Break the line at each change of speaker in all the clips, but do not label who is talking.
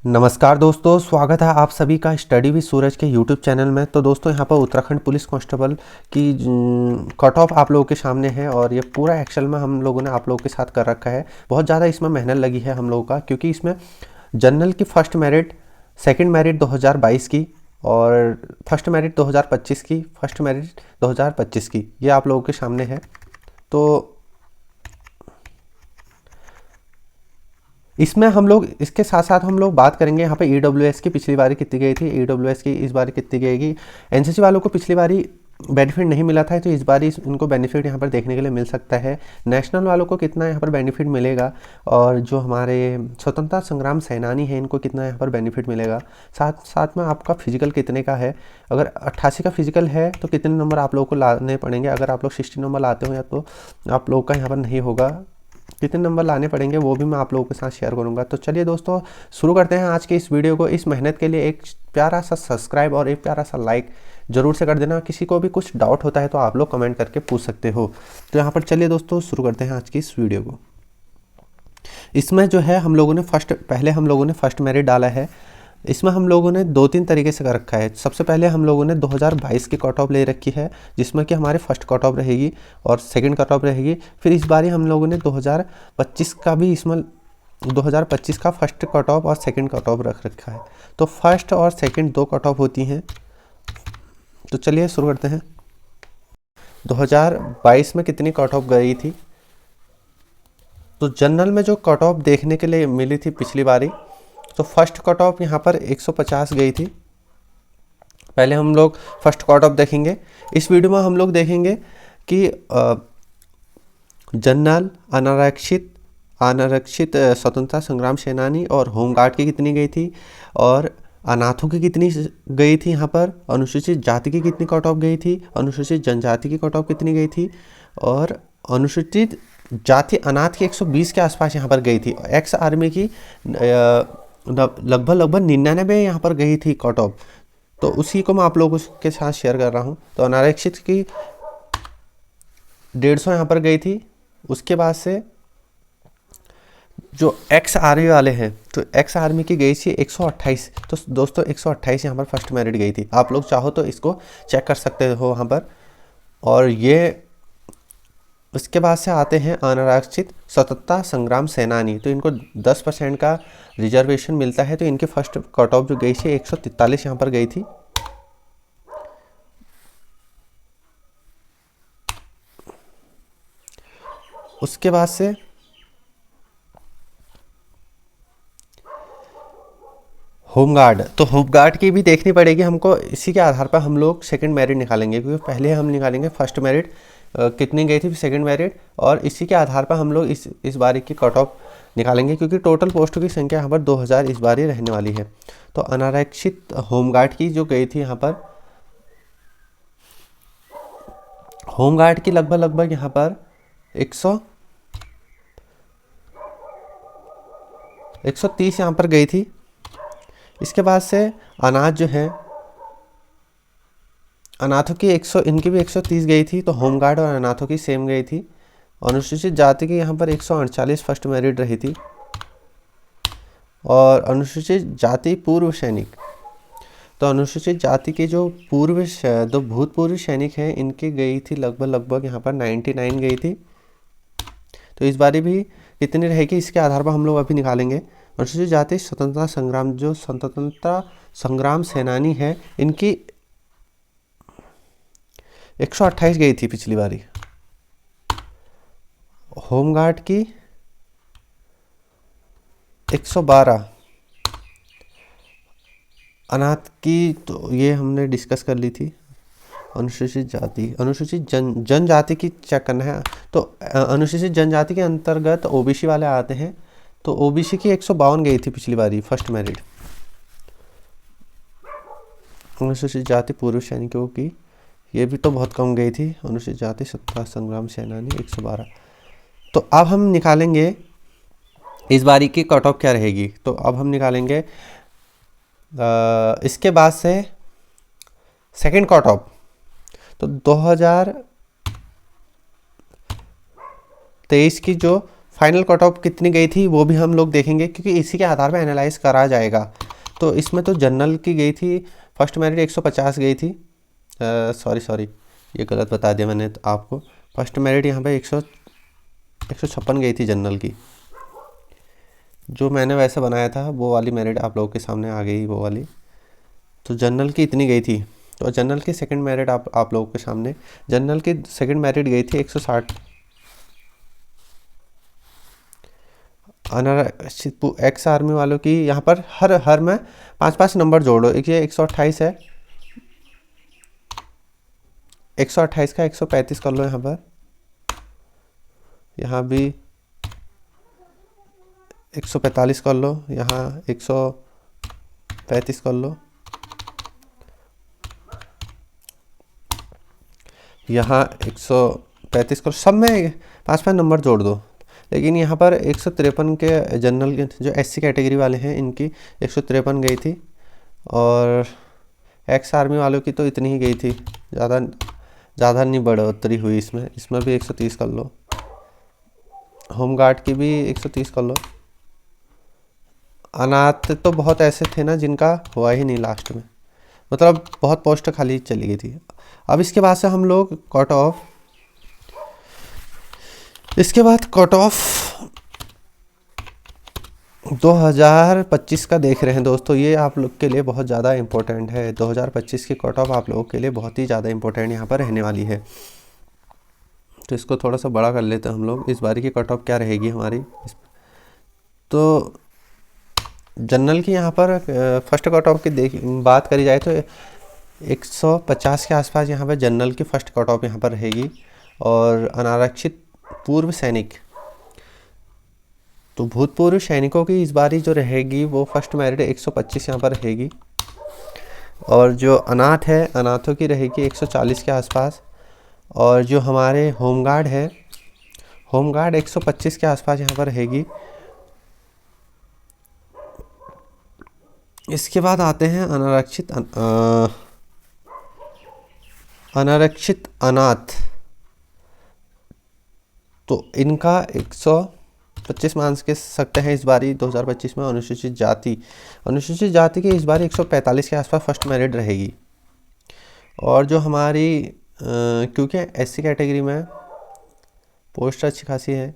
नमस्कार दोस्तों, स्वागत है आप सभी का स्टडी विद सूरज के यूट्यूब चैनल में। तो दोस्तों यहाँ पर उत्तराखंड पुलिस कांस्टेबल की कट ऑफ आप लोगों के सामने है और ये पूरा एक्सेल में हम लोगों ने आप लोगों के साथ कर रखा है। बहुत ज़्यादा इसमें मेहनत लगी है हम लोगों का, क्योंकि इसमें जनरल की फर्स्ट मेरिट, सेकंड मेरिट 2022 की और फर्स्ट मेरिट 2025 की, फर्स्ट मेरिट 2025 की, ये आप लोगों के सामने है। तो इसमें हम लोग इसके साथ साथ हम लोग बात करेंगे यहाँ पे EWS की पिछली बारी कितनी गई थी, EWS की इस बारी कितनी गएगी। एनसीसी वालों को पिछली बारी बेनिफिट नहीं मिला था, तो इस बारी इनको बेनिफिट यहाँ पर देखने के लिए मिल सकता है। नेशनल वालों को कितना यहाँ पर बेनिफिट मिलेगा और जो हमारे स्वतंत्रता संग्राम सेनानी हैं इनको कितना यहाँ पर बेनिफिट मिलेगा। साथ साथ में आपका फिजिकल कितने का है, अगर 88 का फिजिकल है तो कितने नंबर आप लोगों को लाने पड़ेंगे। अगर आप लोग 60 नंबर लाते हो या तो आप लोगों का यहाँ पर नहीं होगा, कितने नंबर लाने पड़ेंगे वो भी मैं आप लोगों के साथ शेयर करूंगा। तो चलिए दोस्तों शुरू करते हैं आज के इस वीडियो को। इस मेहनत के लिए एक प्यारा सा सब्सक्राइब और एक प्यारा सा लाइक जरूर से कर देना। किसी को भी कुछ डाउट होता है तो आप लोग कमेंट करके पूछ सकते हो। तो यहाँ पर चलिए दोस्तों शुरू करते हैं आज की इस वीडियो को। इसमें जो है हम लोगों ने पहले हम लोगों ने फर्स्ट मेरिट डाला है। इसमें हम लोगों ने 2-3 तरीके से कर रखा है। सबसे पहले हम लोगों ने 2022 की कट ऑफ ले रखी है, जिसमें कि हमारी फर्स्ट कट ऑफ रहेगी और सेकंड कट ऑफ रहेगी। फिर इस बारी हम लोगों ने 2025 का भी इसमें 2025 का फर्स्ट कट ऑफ और सेकंड कट ऑफ रख रखा है। तो फर्स्ट और सेकंड 2 कट ऑफ होती हैं। तो चलिए शुरू करते हैं। 2022 में कितनी कट ऑफ गई थी, तो जनरल में जो कट ऑफ देखने के लिए मिली थी पिछली बारी, तो फर्स्ट कट ऑफ यहाँ पर 150 गई थी। पहले हम लोग फर्स्ट कट ऑफ देखेंगे। इस वीडियो में हम लोग देखेंगे कि जनरल, अनारक्षित स्वतंत्रता संग्राम सेनानी और होमगार्ड की कितनी गई थी, और अनाथों की कितनी गई थी, यहाँ पर अनुसूचित जाति की कितनी कट ऑफ गई थी, अनुसूचित जनजाति की कट ऑफ कितनी गई थी, और अनुसूचित जाति अनाथ की 120 के आसपास यहाँ पर गई थी। एक्स आर्मी की लगभग 99 यहाँ पर गई थी कट ऑफ। तो उसी को मैं आप लोगों के साथ शेयर कर रहा हूँ। तो अनारक्षित की 150 यहाँ पर गई थी। उसके बाद से जो एक्स आर्मी वाले हैं, तो एक्स आर्मी की गई थी 128। तो दोस्तों 128 यहाँ पर फर्स्ट मेरिट गई थी। आप लोग चाहो तो इसको चेक कर सकते हो वहाँ पर। और ये उसके बाद से आते हैं अनारक्षित स्वतंत्रता संग्राम सेनानी। तो इनको 10% का रिजर्वेशन मिलता है। तो इनकी फर्स्ट कट ऑफ जो गई थी 143 यहाँ पर गई थी। उसके बाद से होमगार्ड, तो होमगार्ड की भी देखनी पड़ेगी हमको। इसी के आधार पर हम लोग सेकंड मेरिट निकालेंगे, क्योंकि पहले हम निकालेंगे फर्स्ट मेरिट कितनी गई थी, सेकंड मेरिट, और इसी के आधार पर हम लोग इस बारी की कट ऑफ निकालेंगे, क्योंकि टोटल पोस्टों की संख्या यहाँ पर 2000 इस बारी रहने वाली है। तो अनारक्षित होमगार्ड की जो गई थी यहाँ पर, होमगार्ड की लगभग यहाँ पर 130 यहाँ पर गई थी। इसके बाद से अनाथ जो है, अनाथों की इनकी भी 130 गई थी। तो होमगार्ड और अनाथों की सेम गई थी। अनुसूचित जाति की यहाँ पर 148 फर्स्ट मेरिट रही थी। और अनुसूचित जाति पूर्व सैनिक, तो अनुसूचित जाति के जो भूतपूर्व सैनिक हैं इनकी गई थी लगभग यहाँ पर 99 गई थी। तो इस बारी भी कितनी रहेगी इसके आधार पर हम लोग अभी निकालेंगे। अनुसूचित जाति स्वतंत्रता संग्राम सेनानी है, इनकी 128 गई थी पिछली बारी। होमगार्ड की 112। अनाथ की तो ये हमने डिस्कस कर ली थी। अनुसूचित जाति, अनुसूचित जनजाति की चेक करना है। तो अनुसूचित जनजाति के अंतर्गत ओबीसी वाले आते हैं। तो ओबीसी की 152 गई थी पिछली बारी फर्स्ट मेरिट। अनुसूचित जाति पूर्व सैनिकों की ये भी तो बहुत कम गई थी। अनुसूचित जाति स्वतंत्रता संग्राम सेनानी 112। तो अब हम निकालेंगे इस बारी की कट ऑफ क्या रहेगी। तो अब हम निकालेंगे इसके बाद से सेकंड कट ऑफ। तो 2023 की जो फाइनल कट ऑफ कितनी गई थी वो भी हम लोग देखेंगे, क्योंकि इसी के आधार पर एनालाइज करा जाएगा। तो इसमें तो जनरल की गई थी, फर्स्ट मेरिट 150 गई थी, सॉरी ये गलत बता दिया मैंने तो आपको। फर्स्ट मेरिट यहाँ पे 156 गई थी जनरल की। जो मैंने वैसे बनाया था वो वाली मेरिट आप लोगों के सामने आ गई, वो वाली। तो जनरल की इतनी गई थी। तो जनरल की सेकंड मेरिट आप लोगों के सामने, जनरल की सेकंड मेरिट गई थी 160। अनारक्षित एक्स आर्मी वालों की यहाँ पर हर में 5-5 नंबर जोड़ो। एक ये 128 है, 128 का 135 कर लो यहाँ पर, यहाँ भी 145 कर लो, यहाँ 135 कर लो, यहाँ 135 कर, सब में 5-5 नंबर जोड़ दो। लेकिन यहाँ पर 153 के जनरल के जो एससी कैटेगरी वाले हैं इनकी 153 गई थी, और एक्स आर्मी वालों की तो इतनी ही गई थी, ज़्यादा नहीं बढ़ोतरी हुई इसमें भी 130 कर लो। होमगार्ड की भी 130 कर लो। अनाथ तो बहुत ऐसे थे ना जिनका हुआ ही नहीं लास्ट में, मतलब बहुत पोस्ट खाली चली गई थी। अब इसके बाद से हम लोग कट ऑफ, इसके बाद कट ऑफ 2025 का देख रहे हैं दोस्तों। ये आप लोग के लिए बहुत ज़्यादा इम्पोर्टेंट है। 2025 की कट ऑफ आप लोगों के लिए बहुत ही ज़्यादा इम्पोर्टेंट यहाँ पर रहने वाली है। तो इसको थोड़ा सा बड़ा कर लेते हैं हम लोग। इस बारी की कट ऑफ क्या रहेगी हमारी। तो जनरल की यहाँ पर फर्स्ट कट ऑफ की बात करी जाए तो 150 के आसपास यहाँ पर जनरल की फर्स्ट कट ऑफ यहाँ पर रहेगी। और अनारक्षित पूर्व सैनिक, तो भूतपूर्व सैनिकों की इस बारी जो रहेगी वो फर्स्ट मेरिट 125 यहाँ पर रहेगी। और जो अनाथ है, अनाथों की रहेगी 140 के आसपास। और जो हमारे होमगार्ड है, होमगार्ड 125 के आसपास यहाँ पर रहेगी। इसके बाद आते हैं अनारक्षित अनाथ, तो इनका 125 मान के सकते हैं इस बारी 2025 में। अनुसूचित जाति की इस बारी 145 के आसपास फर्स्ट मेरिट रहेगी। और जो हमारी क्योंकि एससी कैटेगरी में पोस्ट अच्छी खासी है,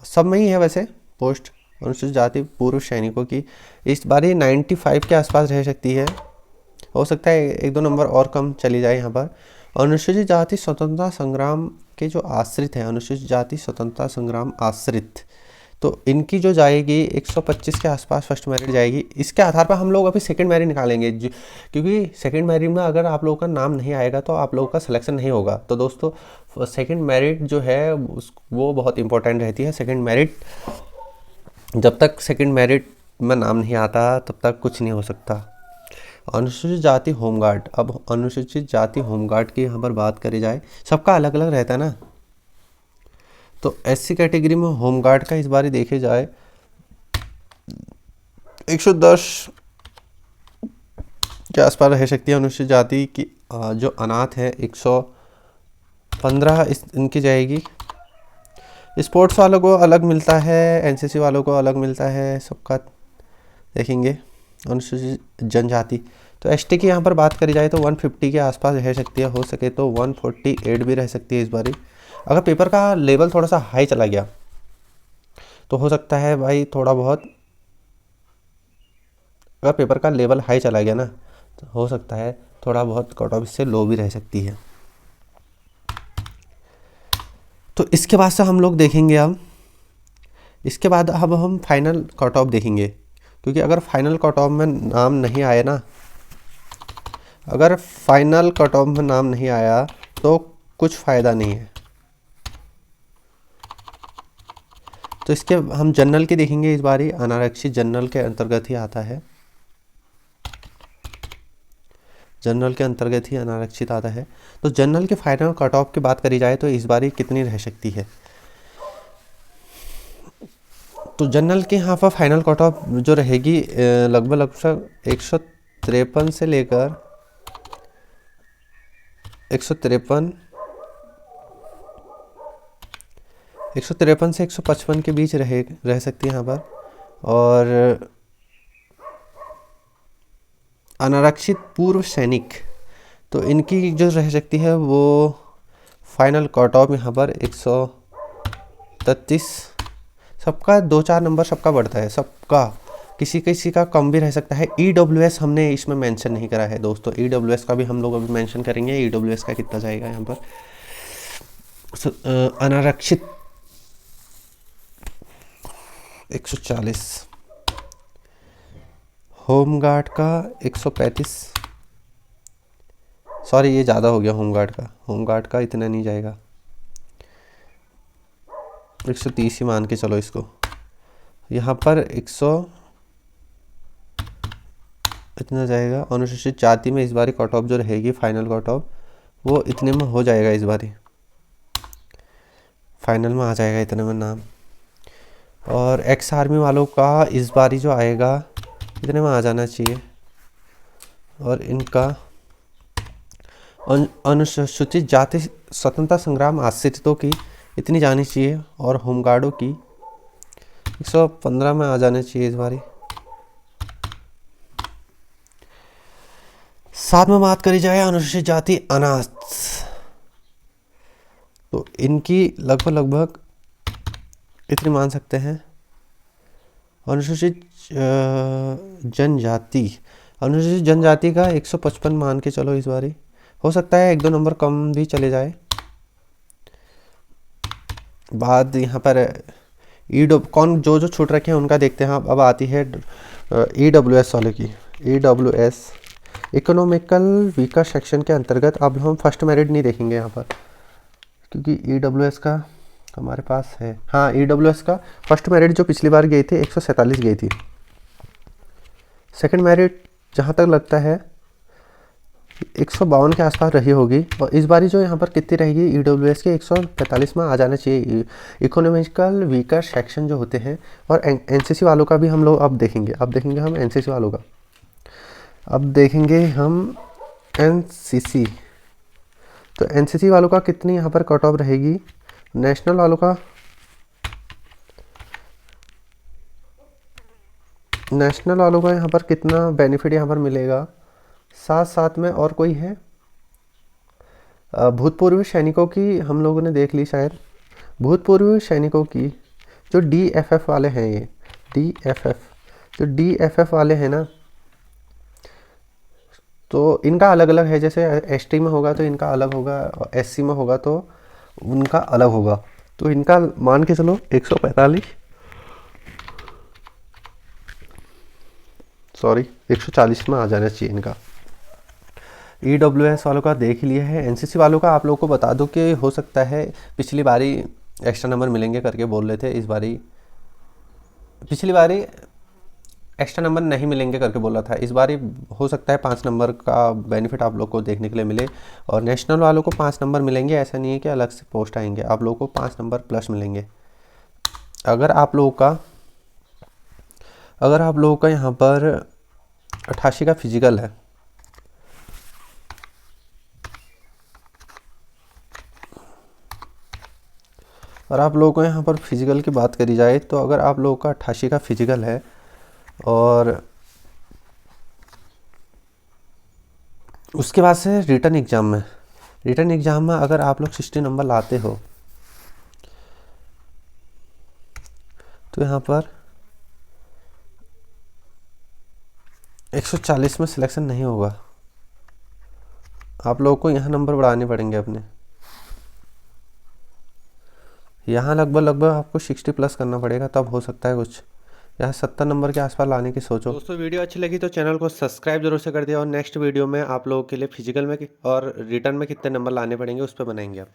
सब में ही है वैसे पोस्ट, अनुसूचित जाति पूर्व सैनिकों की इस बारी 95 के आसपास रह सकती है। हो सकता है 1-2 नंबर और कम चली जाए यहाँ पर। अनुसूचित जाति स्वतंत्रता संग्राम के जो आश्रित हैं, अनुसूचित जाति स्वतंत्रता संग्राम आश्रित, तो इनकी जो जाएगी 125 के आसपास फर्स्ट मेरिट जाएगी। इसके आधार पर हम लोग अभी सेकंड मेरिट निकालेंगे, क्योंकि सेकंड मेरिट में अगर आप लोगों का नाम नहीं आएगा तो आप लोगों का सिलेक्शन नहीं होगा। तो दोस्तों सेकंड मेरिट जो है वो बहुत इंपॉर्टेंट रहती है। सेकंड मेरिट, जब तक सेकंड मेरिट में नाम नहीं आता तब तक कुछ नहीं हो सकता। अनुसूचित जाति होमगार्ड, अब अनुसूचित जाति होमगार्ड की यहाँ पर बात करी जाए, सबका अलग अलग रहता है ना। तो एससी कैटेगरी में होमगार्ड का इस बार देखे जाए 110 के आसपास रह सकती है अनुसूचित जाति की। जो अनाथ है 115 इनकी जाएगी। स्पोर्ट्स वालों को अलग मिलता है, एनसीसी वालों को अलग मिलता है, सबका देखेंगे। अनुसूचित जनजाति, तो एसटी की यहाँ पर बात करी जाए तो 150 के आसपास रह सकती है, हो सके तो 148 भी रह सकती है इस बारी। अगर पेपर का लेवल थोड़ा सा हाई चला गया तो हो सकता है भाई थोड़ा बहुत, अगर पेपर का लेवल हाई चला गया ना तो हो सकता है थोड़ा बहुत कट ऑफ इससे लो भी रह सकती है। तो इसके बाद से हम लोग देखेंगे अब, इसके बाद अब हम फाइनल कट ऑफ देखेंगे। क्योंकि अगर फाइनल कट ऑफ में नाम नहीं आया ना, अगर फाइनल कट ऑफ में नाम नहीं आया तो कुछ फ़ायदा नहीं है। तो इसके हम जनरल की देखेंगे इस बारी। अनारक्षित जनरल के अंतर्गत ही आता है, जनरल के अंतर्गत ही अनारक्षित आता है। तो जनरल के फाइनल कट ऑफ की बात करी जाए तो इस बारी कितनी रह सकती है। तो जनरल के यहाँ पर फाइनल कट ऑफ जो रहेगी लगभग 153 से लेकर 153 153 से 155 के बीच रह सकती है यहाँ पर। और अनारक्षित पूर्व सैनिक, तो इनकी जो रह सकती है वो फाइनल कट ऑफ यहाँ पर 133। सबका 2-4 नंबर सबका बढ़ता है, सबका, किसी किसी का कम भी रह सकता है। EWS हमने इसमें मेंशन नहीं करा है दोस्तों, EWS का भी हम लोग अभी मेंशन करेंगे। EWS का कितना जाएगा यहाँ पर। अनारक्षित 140, होमगार्ड का 135, सॉरी ये ज़्यादा हो गया होमगार्ड का इतना नहीं जाएगा, 130 ही मान के चलो इसको। यहाँ पर 100 इतना जाएगा। अनुसूचित जाति में इस बारी कट ऑफ जो रहेगी फाइनल कट ऑफ वो इतने में हो जाएगा, इस बारी फाइनल में आ जाएगा इतने में नाम। और एक्स आर्मी वालों का इस बारी जो आएगा इतने में आ जाना चाहिए। और इनका अनुसूचित जाति स्वतंत्रता संग्राम आश्रितों की इतनी जानी चाहिए। और होमगार्डों की 115 में आ जाना चाहिए इस बारी। साथ में बात करी जाए अनुसूचित जाति अनाथ, तो इनकी लगभग इतनी मान सकते हैं। अनुसूचित जनजाति का 155 मान के चलो इस बारी। हो सकता है 1-2 नंबर कम भी चले जाए। बाद यहाँ पर कौन जो छूट रखे हैं उनका देखते हैं। अब आती है EWS वाले की। EWS इकोनॉमिकल वीकर सेक्शन के अंतर्गत अब हम फर्स्ट मेरिट नहीं देखेंगे यहाँ पर, क्योंकि EWS का हमारे पास है। हाँ, EWS का फर्स्ट मेरिट जो पिछली बार गई थी 147 गई थी। सेकंड मेरिट जहाँ तक लगता है 152 के आसपास रही होगी। और इस बारी जो यहाँ पर कितनी रहेगी EWS के 145 में आ जाना चाहिए। इकोनॉमिकल वीकर सेक्शन जो होते हैं। और NCC वालों का भी हम लोग अब देखेंगे हम NCC वालों का। अब देखेंगे हम NCC, तो NCC वालों का कितनी यहाँ पर कट ऑफ रहेगी। नेशनल वालों का यहाँ पर कितना बेनिफिट यहाँ पर मिलेगा। साथ में और कोई है भूतपूर्व सैनिकों की हम लोगों ने देख ली शायद। भूतपूर्व सैनिकों की जो DFF वाले हैं, ये DFF वाले हैं ना, तो इनका अलग अलग है। जैसे ST में होगा तो इनका अलग होगा, और SC में होगा तो उनका अलग होगा। तो इनका मान के चलो 140 में आ जाना चाहिए इनका। EWS वालों का देख लिया है। NCC वालों का आप लोगों को बता दूं कि हो सकता है पिछली बारी एक्स्ट्रा नंबर मिलेंगे करके बोल रहे थे, इस बारी पिछली बारी एक्स्ट्रा नंबर नहीं मिलेंगे करके बोला था। इस बारी हो सकता है 5 नंबर का बेनिफिट आप लोग को देखने के लिए मिले। और नेशनल वालों को 5 नंबर मिलेंगे, ऐसा नहीं है कि अलग से पोस्ट आएंगे, आप लोगों को 5 नंबर प्लस मिलेंगे। अगर आप लोगों का यहाँ पर 88 का फिजिकल है, और आप लोगों को यहाँ पर फिजिकल की बात करी जाए तो अगर आप लोगों का 88 का फिजिकल है और उसके बाद से रिटर्न एग्ज़ाम में अगर आप लोग 60 नंबर लाते हो तो यहाँ पर 140 में सिलेक्शन नहीं होगा। आप लोगों को यहाँ नंबर बढ़ाने पड़ेंगे अपने। यहाँ लगभग आपको 60 प्लस करना पड़ेगा, तब हो सकता है कुछ। यहाँ 70 नंबर के आसपास लाने की सोचो। दोस्तों वीडियो अच्छी लगी तो चैनल को सब्सक्राइब जरूर से कर दिया। और नेक्स्ट वीडियो में आप लोगों के लिए फिजिकल में और रिटर्न में कितने नंबर लाने पड़ेंगे उस पर बनाएंगे आप।